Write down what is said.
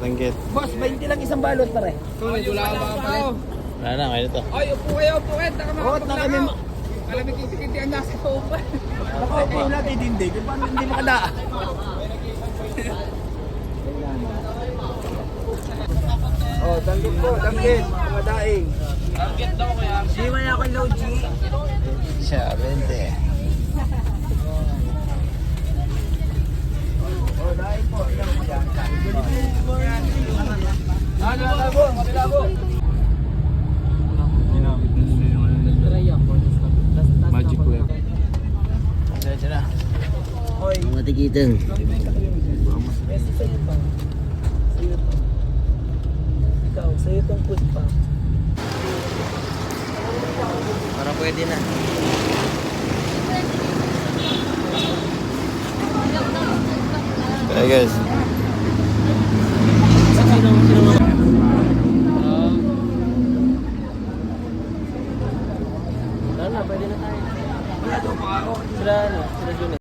Ringgit. Boss, 20 lang isang balot pare. Wala pa. Wala na, kayo to. Ay, upo kayo, upo kayo. Oo, na kami. Alam mo, kitikiti ang nasa sofa. Nakaupo natin hindi. Kung paano hindi makadaan. Oh, danggit po, danggit. Mga daing. Target daw kaya. Di man ako low G. Siya, 20. Oh, daing po. Labo, labo. Magic web. Diyan na. Oy. Mga tikitan. Messi sa'yo pa. Sa'yo to. Ikaw, sa'yo tong food pa. Para pwede na. Hey guys.